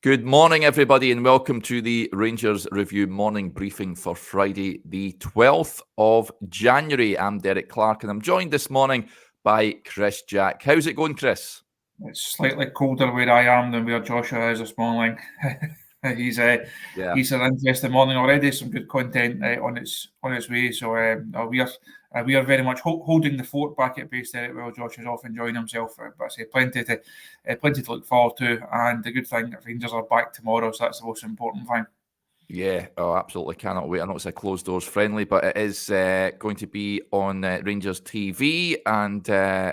Good morning, everybody, and welcome to the Rangers Review morning briefing for Friday, the 12th of January. I'm Derek Clark, and I'm joined this morning by Chris Jack. How's it going, Chris? It's slightly colder where I am than where Joshua is this morning. He's an interesting morning already. Some good content on its way. So we are very much holding the fort back at base there. Well, Josh is off enjoying himself, but I say plenty to look forward to. And the good thing, Rangers are back tomorrow, so that's the most important thing. Yeah, absolutely cannot wait. I know it's a closed doors friendly, but it is going to be on Rangers TV and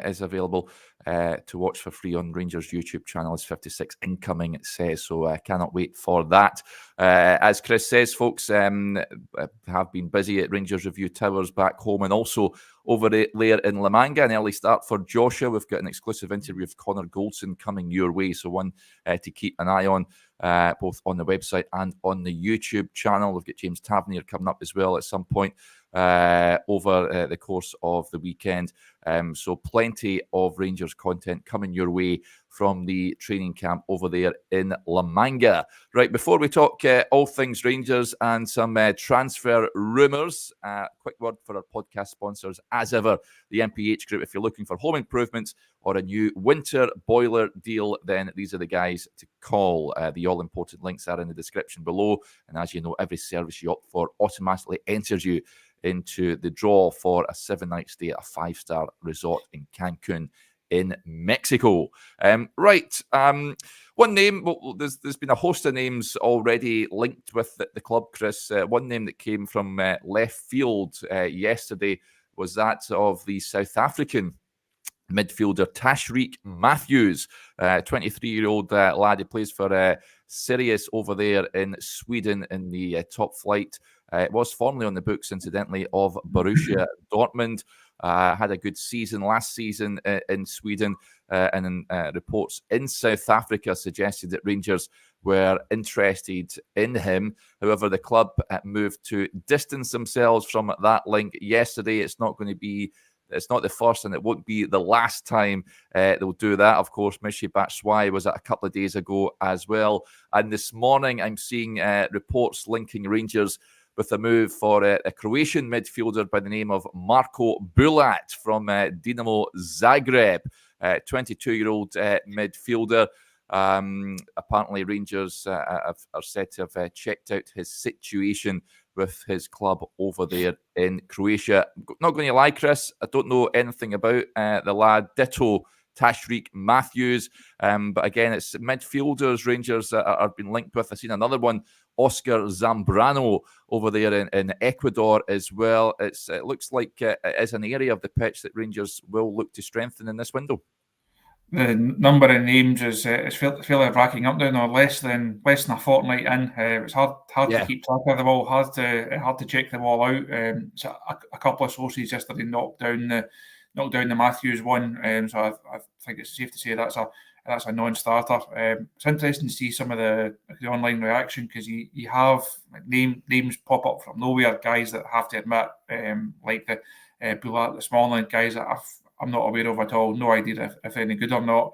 is available to watch for free on Rangers YouTube channel. It's 56 incoming, it says, so I cannot wait for that. As Chris says, folks, have been busy at Rangers Review Towers back home and also over there in La Manga. An early start for Joshua. We've got an exclusive interview with Connor Goldson coming your way, so one to keep an eye on. Both on the website and on the YouTube channel. We've got James Tavernier coming up as well at some point over the course of the weekend. So plenty of Rangers content coming your way from the training camp over there in La Manga. Right, before we talk all things Rangers and some transfer rumours, quick word for our podcast sponsors. As ever, the MPH Group. If you're looking for home improvements or a new winter boiler deal, then these are the guys to call. The all-important links are in the description below. And as you know, every service you opt for automatically enters you into the draw for a 7-night stay at a 5-star resort in Cancun in Mexico. One name, well, there's been a host of names already linked with the club, Chris. One name that came from left field yesterday was that of the South African midfielder Tashreeq Matthews, 23-year-old lad who plays for Sirius over there in Sweden in the top flight. It was formerly on the books, incidentally, of Borussia Dortmund. Had a good season last season in Sweden, and reports in South Africa suggested that Rangers were interested in him. However, the club moved to distance themselves from that link yesterday. It's not the first and it won't be the last time they'll do that. Of course, Michy Batshuayi was a couple of days ago as well. And this morning, I'm seeing reports linking Rangers with a move for a Croatian midfielder by the name of Marko Bulat from Dinamo Zagreb, 22-year-old midfielder. Apparently, Rangers are said to have checked out his situation with his club over there in Croatia. Not going to lie, Chris, I don't know anything about the lad. Ditto Tashreeq Matthews. But again, it's midfielders Rangers are being linked with. I've seen another one, Oscar Zambrano, over there in Ecuador as well. It looks like it is an area of the pitch that Rangers will look to strengthen in this window. The number of names is fairly racking up now. Less than a fortnight in. It's hard to keep track of them all. Hard to check them all out. So a couple of sources yesterday knocked down the Matthews one. So I think it's safe to say that's a non-starter. It's interesting to see some of the online reaction, because you have names pop up from nowhere. Guys that I have to admit, like the Bulat, the Smallland guys that I'm not aware of at all. No idea if they're any good or not.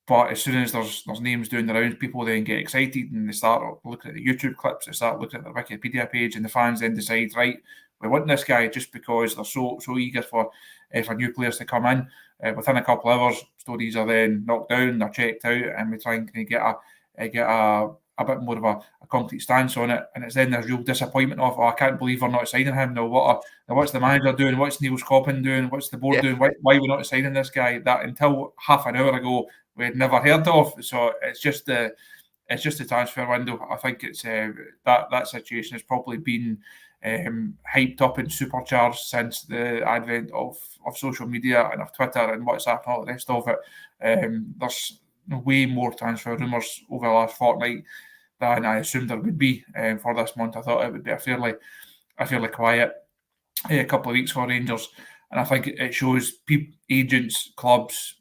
But as soon as there's names doing the rounds, people then get excited and they start looking at the YouTube clips, they start looking at the Wikipedia page, and the fans then decide, right, we want this guy, just because they're so eager for new players to come in. Within a couple of hours, stories are then knocked down, they're checked out, and we try and get a bit more of a concrete stance on it. And it's then there's real disappointment of, I can't believe we're not signing him. No, what's the manager doing? What's Neil Scoppen doing? What's the board doing? Why are we not signing this guy that until half an hour ago we had never heard of? So it's just the transfer window. I think it's that situation has probably been hyped up and supercharged since the advent of social media and of Twitter and WhatsApp and all the rest of it. There's way more transfer rumours over the last fortnight than I assumed there would be for this month. I thought it would be a fairly quiet a couple of weeks for Rangers, and I think it shows agents, clubs,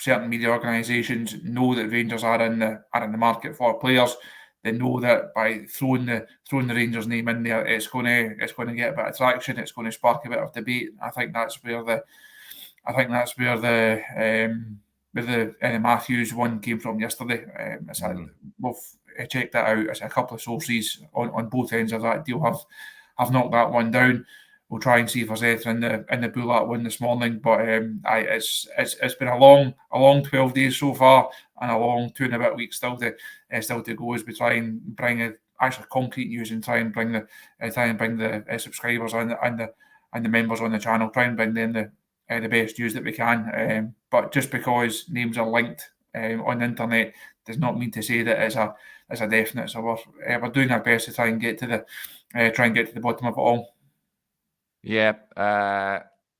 certain media organisations know that Rangers are in the market for players. They know that by throwing the Rangers name in there, it's going to get a bit of traction. It's going to spark a bit of debate. I think that's where the the Matthews one came from yesterday. We've checked that out. It's a couple of sources on both ends of that deal have knocked that one down. We'll try and see if there's anything in the Bulat one this morning. But it's been a long 12 days so far, and a long 2 and a bit weeks still to go as we try and bring actually concrete news and try and bring the subscribers and the members on the channel, try and bring them the best news that we can. But just because names are linked on the internet does not mean to say that it's a definite. So we're doing our best to try and get to the bottom of it all. Yeah.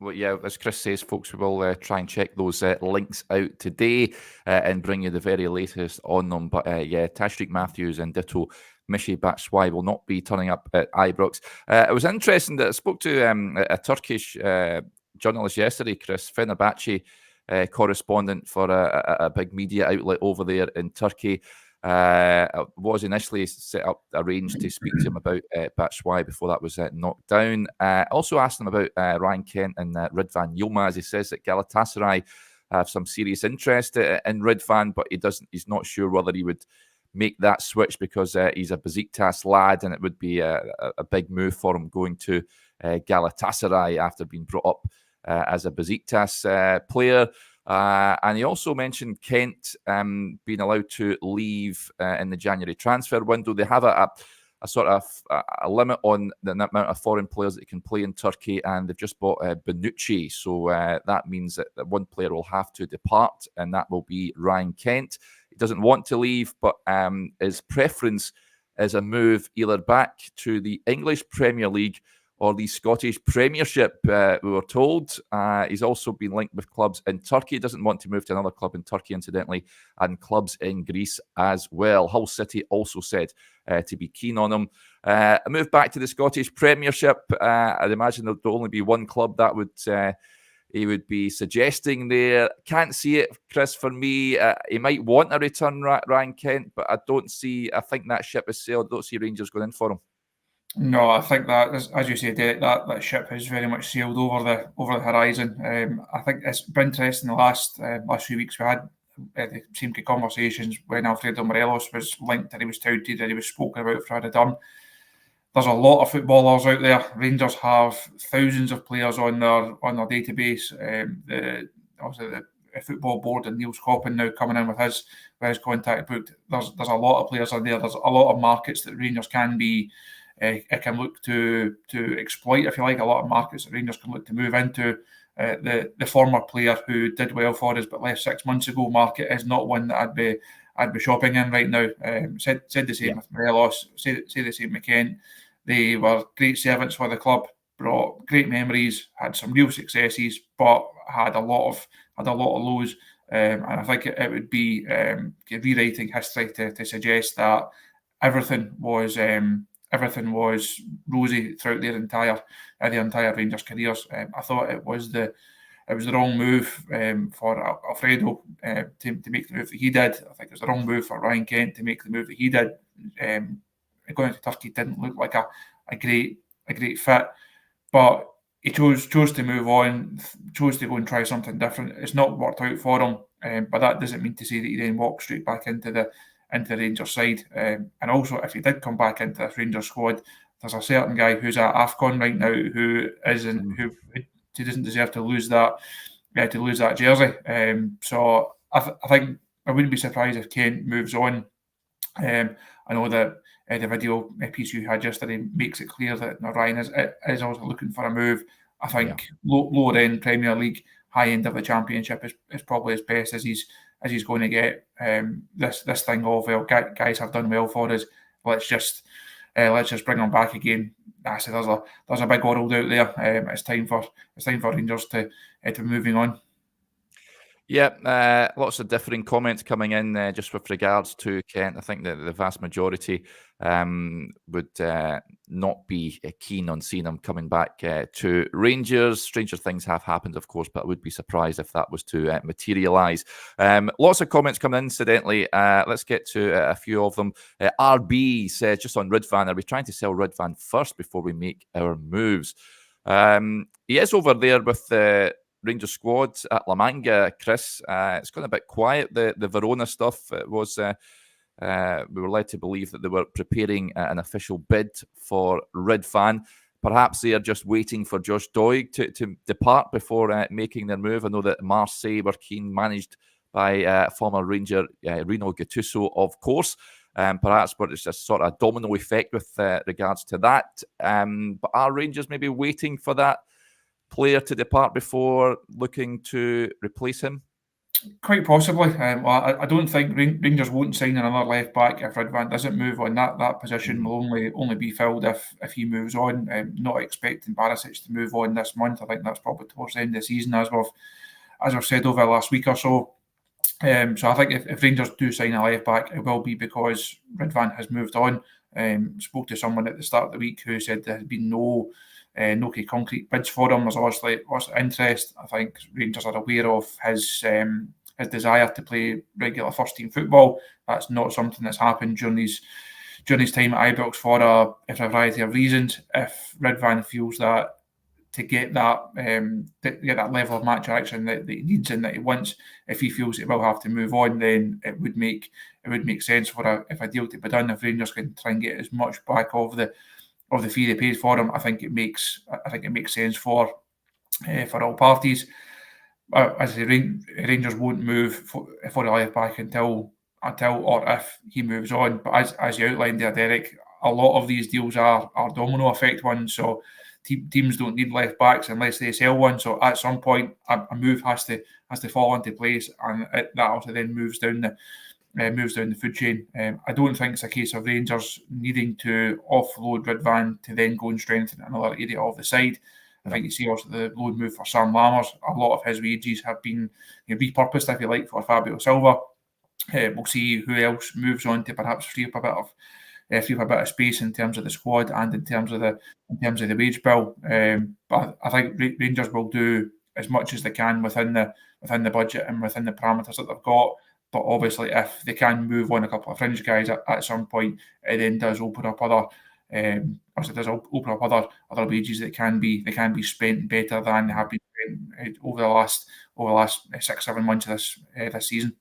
Well, yeah, as Chris says, folks, we will try and check those links out today and bring you the very latest on them. But yeah, Tashreeq Matthews and ditto Michy Batshuayi will not be turning up at Ibrox. It was interesting that I spoke to a Turkish journalist yesterday, Chris, Fenerbahce correspondent for a big media outlet over there in Turkey. Was initially arranged to speak to him about Batshuayi before that was knocked down. Also asked him about Ryan Kent and Redvan Yilmaz. He says that Galatasaray have some serious interest in Redvan, but he's not sure whether he would make that switch because he's a Besiktas lad, and it would be a big move for him going to Galatasaray after being brought up as a Besiktas player. And he also mentioned Kent being allowed to leave in the January transfer window. They have a sort of a limit on the amount of foreign players that can play in Turkey, and they've just bought Bonucci. So that means that one player will have to depart, and that will be Ryan Kent. He doesn't want to leave, but his preference is a move either back to the English Premier League or the Scottish Premiership, we were told. He's also been linked with clubs in Turkey. He doesn't want to move to another club in Turkey, incidentally, and clubs in Greece as well. Hull City also said to be keen on him. A move back to the Scottish Premiership, I'd imagine there'd only be one club that he would be suggesting there. Can't see it, Chris, for me. He might want to return Ryan Kent, but I think that ship has sailed. I don't see Rangers going in for him. No, I think that, as you say, Derek, that ship has very much sailed over the horizon. I think it's been interesting the last few weeks. We had the same conversations when Alfredo Morelos was linked and he was touted and he was spoken about for Redvan. There's a lot of footballers out there. Rangers have thousands of players on their database. Obviously the football board and Neil Coppin now coming in with his contact book. There's a lot of players on there. There's a lot of markets that Rangers can look to exploit, if you like. A lot of markets that Rangers can look to move into. The former player who did well for us but left 6 months ago market is not one that I'd be shopping in right now. Said the same with Morelos. Say the same with Kent. They were great servants for the club, brought great memories, had some real successes, but had a lot of lows. And I think it would be rewriting history to suggest that everything was rosy throughout their entire Rangers careers. I thought it was the wrong move for Alfredo to make the move that he did. I think it was the wrong move for Ryan Kent to make the move that he did. Going to Turkey didn't look like a great fit, but he chose to move on, chose to go and try something different. It's not worked out for him, but that doesn't mean to say that he then walked straight back into the Rangers side. And also, if he did come back into this Rangers squad, there's a certain guy who's at AFCON right now who doesn't deserve to lose that jersey. So I think I wouldn't be surprised if Kent moves on. I know that the video piece you had yesterday makes it clear that Ryan is also looking for a move. I think lower end Premier League, high end of the Championship is probably as best as he's going to get. This thing of, well, guys have done well for us. Let's just bring them back again. I said there's a big world out there. It's time for Rangers to be moving on. Yeah, lots of differing comments coming in just with regards to Kent. I think that the vast majority would not be keen on seeing him coming back to Rangers. Stranger things have happened, of course, but I would be surprised if that was to materialise. Lots of comments coming in, incidentally. Let's get to a few of them. RB says, just on Redvan, are we trying to sell Redvan first before we make our moves? He is over there with Rangers squad at La Manga, Chris. It's gone a bit quiet. The Verona stuff was. We were led to believe that they were preparing an official bid for Redvan. Perhaps they are just waiting for Josh Doig to depart before making their move. I know that Marseille were keen, managed by former Ranger Rino Gattuso, of course. Perhaps, but it's a sort of domino effect with regards to that. But are Rangers maybe waiting for that player to depart before looking to replace him? Quite possibly. Well, I don't think Rangers won't sign another left back if Redvan doesn't move on. That position will only be filled if he moves on. Not expecting Barisic to move on this month. I think that's probably towards the end of the season, as we've said over the last week or so. So I think if Rangers do sign a left back, it will be because Redvan has moved on. Spoke to someone at the start of the week who said there has been no concrete bids for him. There's obviously lots of interest. I think Rangers are aware of his desire to play regular first team football. That's not something that's happened during his time at Ibrox for a variety of reasons. If Redvan feels that to get that level of match action that he needs and that he wants, if he feels he will have to move on, then it would make sense for a deal to be done. If Rangers can try and get as much back of the fee they paid for him, I think it makes sense for all parties. As the Rangers won't move for the left back until or if he moves on. But as you outlined there, Derek, a lot of these deals are domino effect ones. So teams don't need left backs unless they sell one. So at some point, a move has to fall into place, and that also then moves down the food chain. I don't think it's a case of Rangers needing to offload Redvan to then go and strengthen another area of the side. I think you see also the loan move for Sam Lammers. A lot of his wages have been repurposed, if you like, for Fabio Silva. We'll see who else moves on to perhaps free up a bit of space in terms of the squad and in terms of the wage bill. But I think Rangers will do as much as they can within the budget and within the parameters that they've got. But obviously, if they can move on a couple of fringe guys at some point, it then does open up other wages that can be spent better than they have been spent over the last 6-7 months of this season.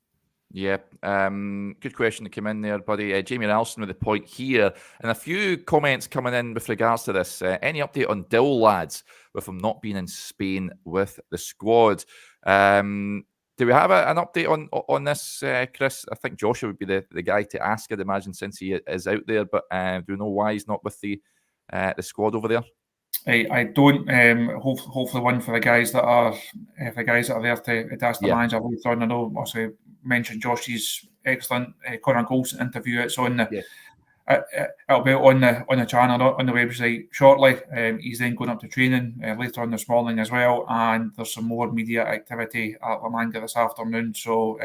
Yeah, good question to come in there, buddy. Jamie Ralston with the point here, and a few comments coming in with regards to this. Any update on Dill, lads, with him not being in Spain with the squad? Do we have an update on this, Chris? I think Joshua would be the guy to ask, I'd imagine, since he is out there. But do we know why he's not with the squad over there? I don't. Hopefully, one for the guys that are there to ask the manager later on. I know also mentioned Josh's excellent Conor Golson interview. It's on the. It'll be on the channel, on the website shortly. He's then going up to training later on this morning as well, and there's some more media activity at La Manga this afternoon. So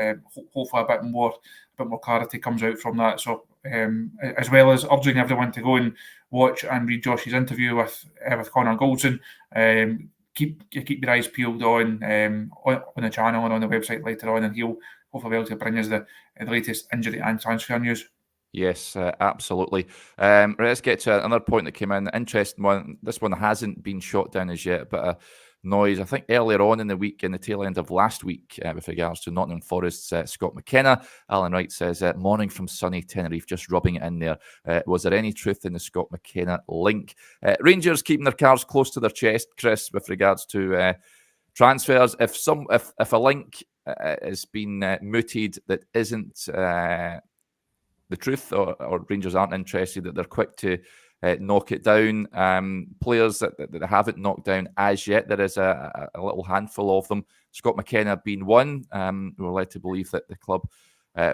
hopefully a bit more clarity comes out from that. So as well as urging everyone to go and watch and read Josh's interview with Conor Golson, keep your eyes peeled on the channel and on the website later on, and he'll hopefully be able to bring us the latest injury and transfer news. Yes, absolutely. Let's get to another point that came in. Interesting one. This one hasn't been shot down as yet, but a noise, I think, earlier on in the week, in the tail end of last week, with regards to Nottingham Forest's Scott McKenna. Alan Wright says, morning from sunny Tenerife, just rubbing it in there. Was there any truth in the Scott McKenna link? Rangers keeping their cards close to their chest, Chris, with regards to transfers. If a link has been mooted that isn't the truth, or Rangers aren't interested, that they're quick to knock it down. Players that they haven't knocked down as yet, there is a little handful of them. Scott McKenna being one. We were led to believe that the club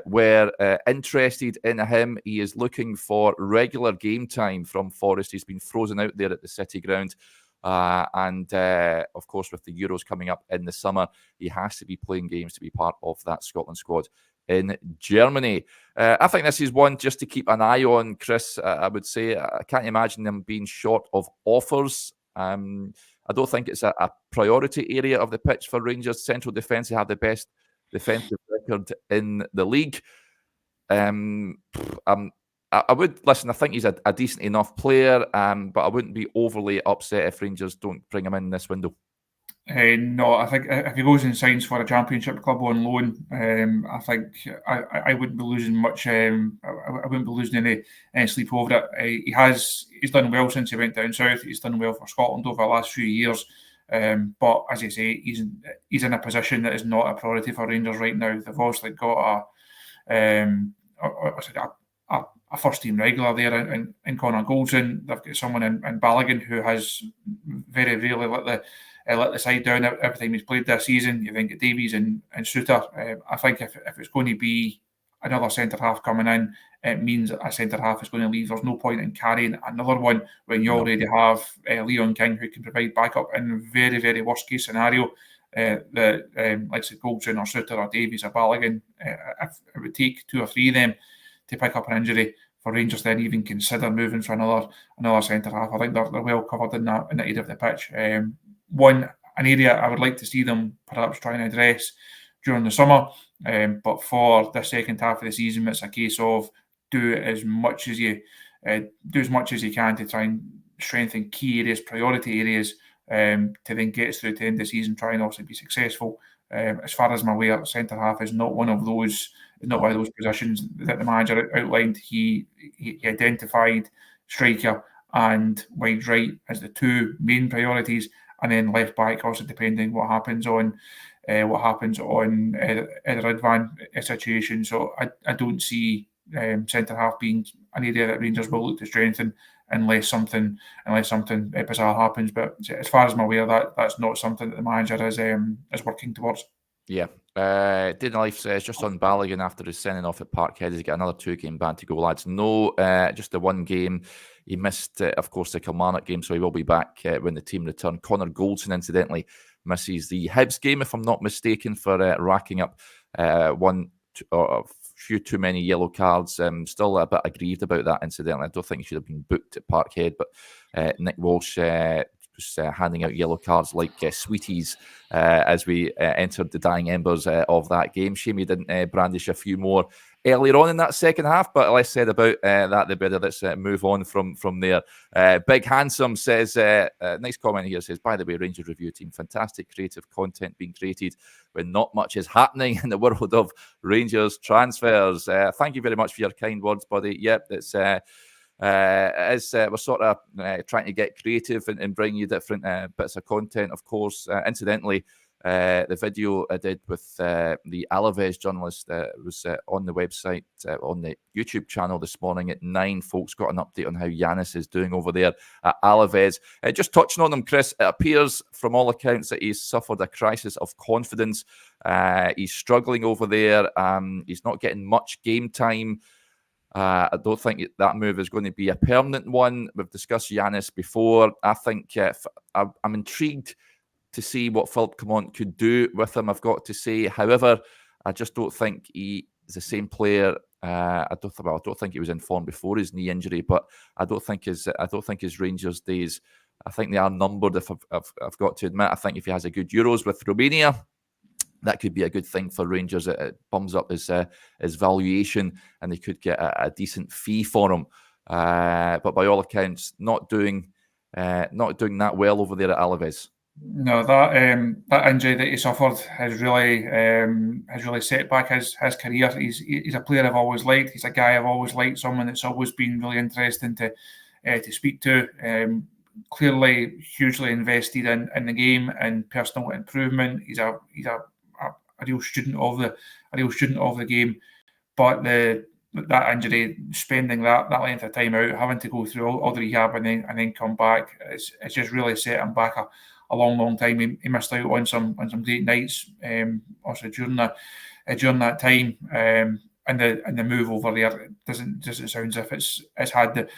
were interested in him. He is looking for regular game time from Forest. He's been frozen out there at the City Ground. And of course, with the Euros coming up in the summer, he has to be playing games to be part of that Scotland squad in Germany. I think this is one just to keep an eye on, Chris. I would say I can't imagine them being short of offers. I don't think it's a priority area of the pitch for Rangers. Central defence, they have the best defensive record in the league. I would listen. I think he's a decent enough player, but I wouldn't be overly upset if Rangers don't bring him in this window. No, I think if he goes and signs for a Championship club on loan, I think I wouldn't be losing much. I wouldn't be losing any sleep over it. He's done well since he went down south. He's done well for Scotland over the last few years. But as you say, he's in a position that is not a priority for Rangers right now. They've obviously got a first team regular there in Connor Goldson. They've got someone in Balogun who has very rarely let the side down every time he's played this season. You think of Davies and Suter. I think if it's going to be another centre half coming in, it means a centre half is going to leave. There's no point in carrying another one when you already have Leon King, who can provide backup in very, very worst case scenario. Like I said, Goldson or Suter or Davies or Balogun, if it would take 2 or 3 of them to pick up an injury for Rangers then even consider moving for another centre half. I think they're well covered in that area of the pitch. An area I would like to see them perhaps try and address during the summer, but for the second half of the season, it's a case of do as much as you can to try and strengthen key areas, priority areas, to then get us through to the end of the season, try and also be successful. As far as I'm aware, centre half is not one of those positions that the manager outlined. He identified striker and wide right as the 2 main priorities, and then left back also depending what happens on the Redvan situation. So I don't see centre half being an area that Rangers will look to strengthen unless something bizarre happens. But as far as I'm aware, that's not something that the manager is working towards. Yeah. Didn't Life says just on Balogun after his sending off at Parkhead, he's got another 2-game ban to go, lads. No, just the 1 game. He missed, of course, the Kilmarnock game, so he will be back when the team return. Connor Goldson, incidentally, misses the Hibs game, if I'm not mistaken, for racking up a few too many yellow cards. Still a bit aggrieved about that, incidentally. I don't think he should have been booked at Parkhead, but Nick Walsh was handing out yellow cards like sweeties as we entered the dying embers of that game. Shame he didn't brandish a few more earlier on in that second half, but less said about that, the better. Let's move on from there. Big Handsome says, nice comment here, says, by the way, Rangers review team, fantastic creative content being created when not much is happening in the world of Rangers transfers. Thank you very much for your kind words, buddy. Yep, it's as we're sort of trying to get creative and bring you different bits of content, of course. Incidentally, the video I did with the Alaves journalist was on the website, on the YouTube channel this morning at 9. Folks got an update on how Ianis is doing over there at Alaves. Just touching on him, Chris, it appears from all accounts that he's suffered a crisis of confidence. He's struggling over there. He's not getting much game time. I don't think that move is going to be a permanent one. We've discussed Ianis before. I think I'm intrigued to see what Philip Clement could do with him, I've got to say. However, I just don't think he is the same player. I don't think he was in form before his knee injury, but I don't think his Rangers days, I think they are numbered, if I've got to admit. I think if he has a good Euros with Romania, that could be a good thing for Rangers. It bums up his valuation, and they could get a decent fee for him. But by all accounts, not doing that well over there at Alaves. No, that injury that he suffered has really set back his career. He's a player I've always liked. He's a guy I've always liked. Someone that's always been really interesting to speak to. Clearly, hugely invested in the game and personal improvement. He's a real student of the game. But that injury, spending that length of time out, having to go through all the rehab and then come back, it's just really set him back a long time. He missed out on some great nights, also during that time. And the move over there doesn't sound as if it's had the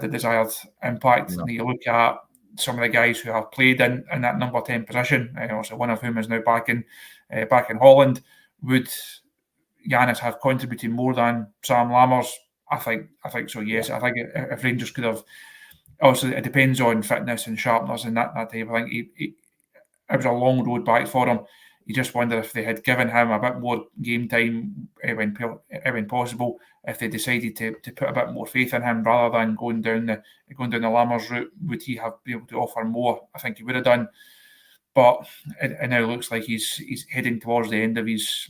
desired impact. No. You look at some of the guys who have played in that number 10 position, also one of whom is now back in Holland. Would Ianis have contributed more than Sam Lammers? I think so, yes. I think if Rangers could have, also it depends on fitness and sharpness and that type. I think it was a long road back for him. You just wonder if they had given him a bit more game time when possible, if they decided to put a bit more faith in him rather than going down the Lammers route, would he have been able to offer more? I think he would have done. but it now looks like he's heading towards the end of his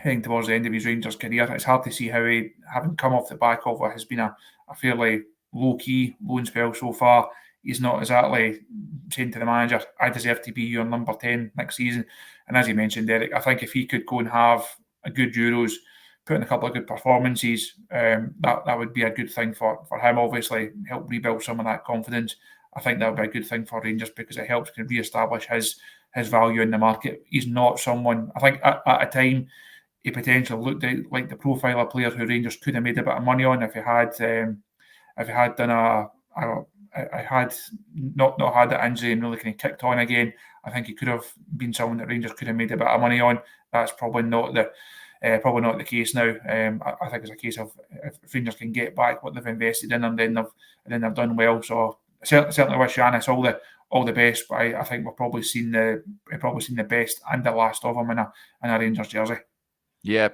Rangers career. It's hard to see how he, having come off the back of what has been a fairly low-key loan spell so far, he's not exactly saying to the manager, I deserve to be your number 10 next season. And as you mentioned, Derek, I think if he could go and have a good Euros, put in a couple of good performances, that would be a good thing for him, obviously, help rebuild some of that confidence. I think that would be a good thing for Rangers because it helps to re-establish his value in the market. He's not someone, I think at a time, he potentially looked like the profile of player who Rangers could have made a bit of money on if he had not had that injury and really kind of kicked on again. I think he could have been someone that Rangers could have made a bit of money on. That's probably not the case now. I think it's a case of if Rangers can get back what they've invested in, and then they've done well. So I certainly wish Ianis all the best. But I think we've probably seen the best and the last of him in a Rangers jersey. Yeah,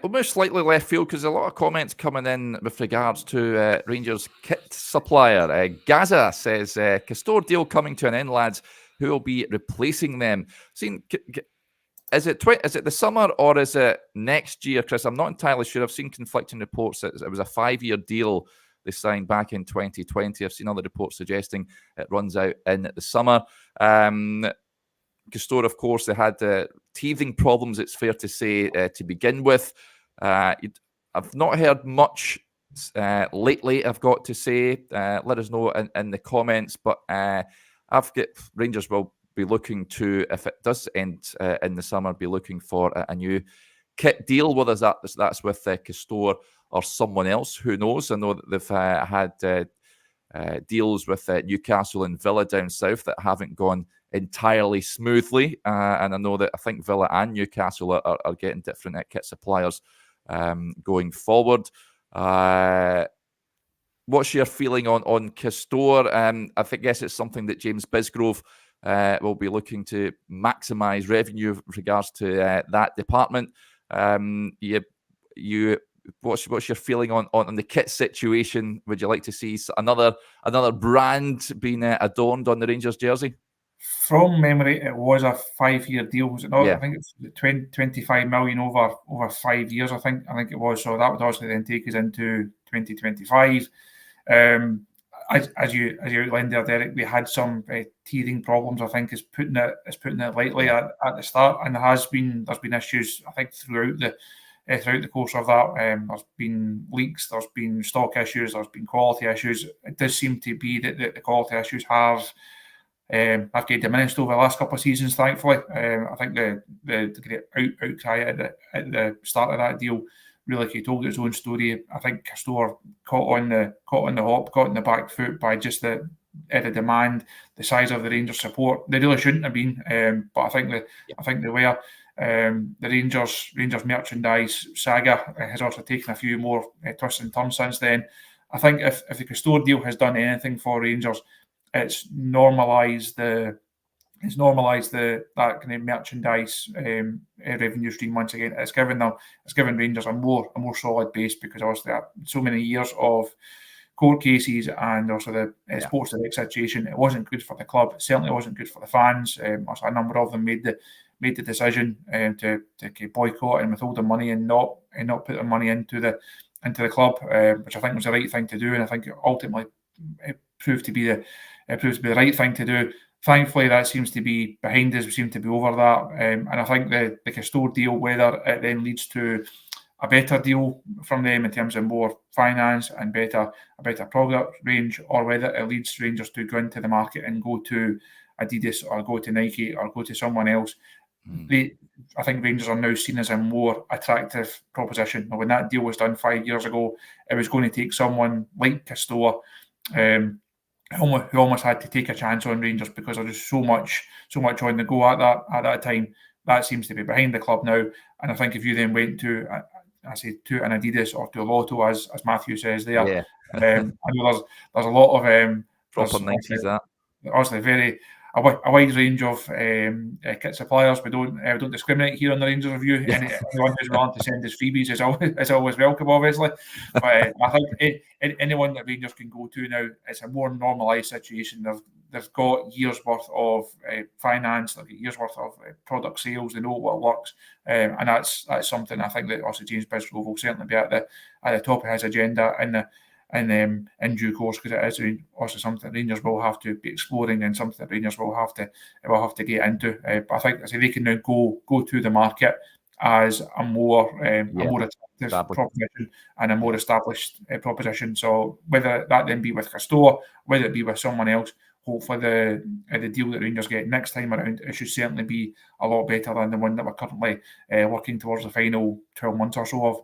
almost slightly left field because a lot of comments coming in with regards to Rangers kit supplier. Gaza says, Castore deal coming to an end, lads. Who will be replacing them? Is it the summer or is it next year, Chris? I'm not entirely sure. I've seen conflicting reports that it was a 5-year deal they signed back in 2020. I've seen other reports suggesting it runs out in the summer. Castore, of course, they had teething problems, it's fair to say, to begin with. I've not heard much lately, I've got to say. Let us know in the comments. But Rangers will be looking to, if it does end in the summer, be looking for a new kit deal, whether that's with Castore or someone else. Who knows? I know that they've had deals with Newcastle and Villa down south that haven't gone entirely smoothly, and I think Villa and Newcastle are getting different kit suppliers going forward. What's your feeling on Castore? I guess it's something that James Bisgrove will be looking to maximise revenue with regards to that department. What's your feeling on the kit situation? Would you like to see another brand being adorned on the Rangers jersey? From memory, it was a 5-year deal, was it not? Yeah. I think it's 25 million over 5 years. I think it was. So that would obviously then take us into 2025. As you outlined there, Derek, we had some teething problems. I think is putting it lightly at the start, and there's been issues. I think throughout the course of that, there's been leaks, there's been stock issues, there's been quality issues. It does seem to be that the quality issues have get diminished over the last couple of seasons, thankfully. I think the outcry at the start of that deal really told its own story. I think Castore caught on the back foot by just the demand, the size of the Rangers support. They really shouldn't have been, but I think they were. The Rangers merchandise saga has also taken a few more twists and turns since then. I think if the Castore deal has done anything for Rangers, it's normalised that kind of merchandise revenue stream once again. It's given Rangers a more solid base because obviously so many years of court cases and also the Sports Direct situation. It wasn't good for the club. It certainly wasn't good for the fans. Also a number of them made the decision to boycott and withhold their money and not put their money into the club, which I think was the right thing to do, and I think ultimately it proved to be the right thing to do. Thankfully, that seems to be behind us. We seem to be over that, and I think the Castore deal, whether it then leads to a better deal from them in terms of more finance and a better product range, or whether it leads Rangers to go into the market and go to Adidas or go to Nike or go to someone else. I think Rangers are now seen as a more attractive proposition. When that deal was done 5 years ago, it was going to take someone like Castore who almost had to take a chance on Rangers because there was so much on the go at that time. That seems to be behind the club now, and I think if you then went to to an Adidas or to a Lotto, as Matthew says there, I know there's a lot of proper 90s that. Obviously, a wide range of kit suppliers. We don't discriminate here on the Rangers Review. Anyone who's willing to send us freebies is always welcome, obviously. But I think anyone that Rangers can go to now, it's a more normalised situation. they've got years worth of finance, they've got years worth of product sales. They know what works, and that's something I think that also James Bisgrove will certainly be at the top of his agenda in due course, because it is also something Rangers will have to be exploring and something that Rangers will have to get into. But I think they can now go to the market as a more attractive proposition and a more established proposition. So whether that then be with Castore, whether it be with someone else, hopefully the deal that Rangers get next time around, it should certainly be a lot better than the one that we're currently working towards the final 12 months or so of.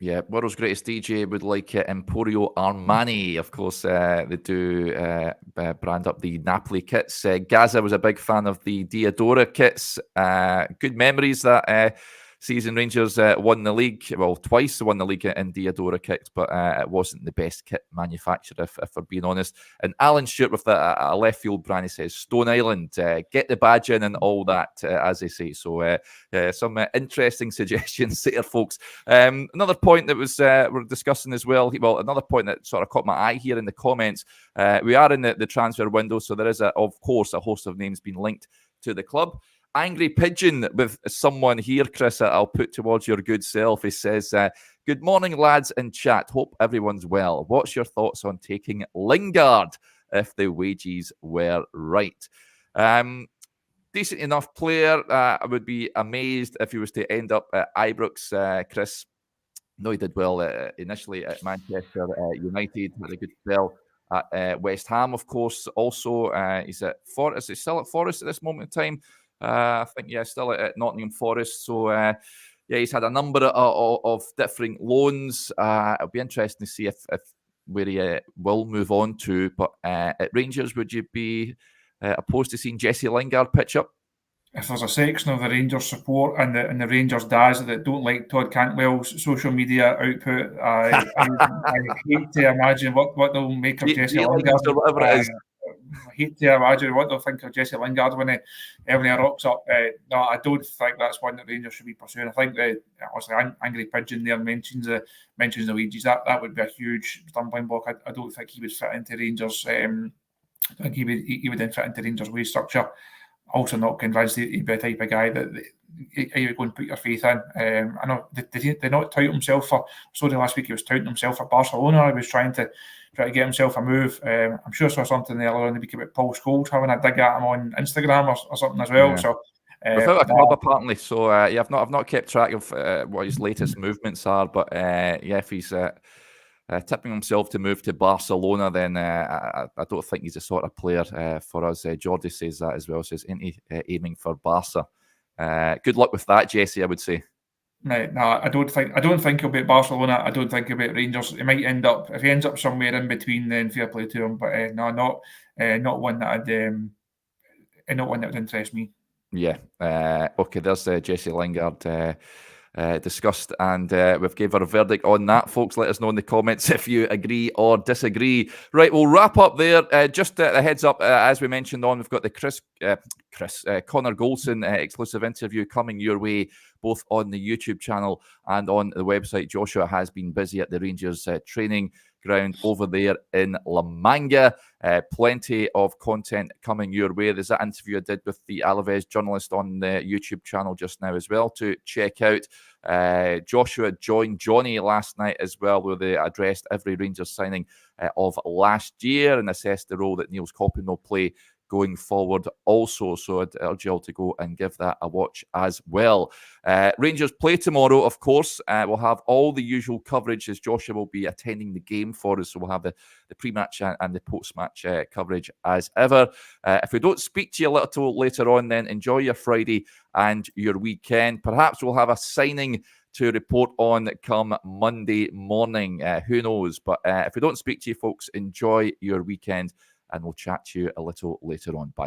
Yeah, world's greatest DJ would like Emporio Armani. Of course, they do brand up the Napoli kits. Gaza was a big fan of the Diadora kits. Good memories that season. Rangers won the league, well, twice they won the league in Diadora kits, but it wasn't the best kit manufacturer, if we're being honest. And Alan Stewart with a left field brand, he says, Stone Island, get the badge in and all that, as they say. So some interesting suggestions there, folks. Another point that was we're discussing as well, another point that sort of caught my eye here in the comments, we are in the transfer window, so there is, of course, a host of names being linked to the club. Angry Pigeon with someone here, Chris, I'll put towards your good self. He says, good morning, lads in chat. Hope everyone's well. What's your thoughts on taking Lingard if the wages were right? Decent enough player. I would be amazed if he was to end up at Ibrox, Chris. No, he did well initially at Manchester United, had a good spell at West Ham, of course. Also, he's at Forest. He's still at Forest at this moment in time. I think, still at Nottingham Forest. So, he's had a number of different loans. It'll be interesting to see if where he will move on to. But at Rangers, would you be opposed to seeing Jesse Lingard pitch up? If there's a section of the Rangers support and the Rangers dads that don't like Todd Cantwell's social media output, I hate to imagine what they'll make of Jesse Lingard. Or whatever it is. I hate to imagine what they'll think of Jesse Lingard when he rocks up. No, I don't think that's one that Rangers should be pursuing. I think that obviously Angry Pigeon there mentions the wages. That would be a huge stumbling block. I don't think he would fit into Rangers. I think he would then fit into Rangers' wage structure. Also not convinced he'd be the type of guy that you go and put your faith in. I know, did he not tout himself for, last week he was touting himself for Barcelona. He was trying to get himself a move. I'm sure I saw something earlier on the week about Paul Scholes having a dig at him on Instagram or something as well. Yeah. So without a club apparently. So I've not kept track of what his latest movements are, but if he's tipping himself to move to Barcelona, then I don't think he's the sort of player for us. Jordy says that as well. Says, ain't he aiming for Barca? Good luck with that, Jesse, I would say. No, I don't think he'll be at Barcelona. I don't think he'll be at Rangers. He might end up, if he ends up somewhere in between, then fair play to him. But not one that would interest me. Yeah. Okay. There's Jesse Lingard discussed, and we've gave our verdict on that, folks. Let us know in the comments if you agree or disagree. Right, we'll wrap up there. Just a heads up, as we mentioned we've got the Connor Goldson exclusive interview coming your way, both on the YouTube channel and on the website. Joshua has been busy at the Rangers training ground over there in La Manga. Plenty of content coming your way. There's that interview I did with the Alaves journalist on the YouTube channel just now as well to check out. Joshua joined Johnny last night as well, where they addressed every Rangers signing of last year and assessed the role that Niels Coppin will play going forward also. So I'd urge you all to go and give that a watch as well. Rangers play tomorrow, of course. We'll have all the usual coverage as Joshua will be attending the game for us. So we'll have the pre-match and the post-match coverage as ever. If we don't speak to you a little later on, then enjoy your Friday and your weekend. Perhaps we'll have a signing to report on come Monday morning. Who knows? But if we don't speak to you, folks, enjoy your weekend, and we'll chat to you a little later on. Bye.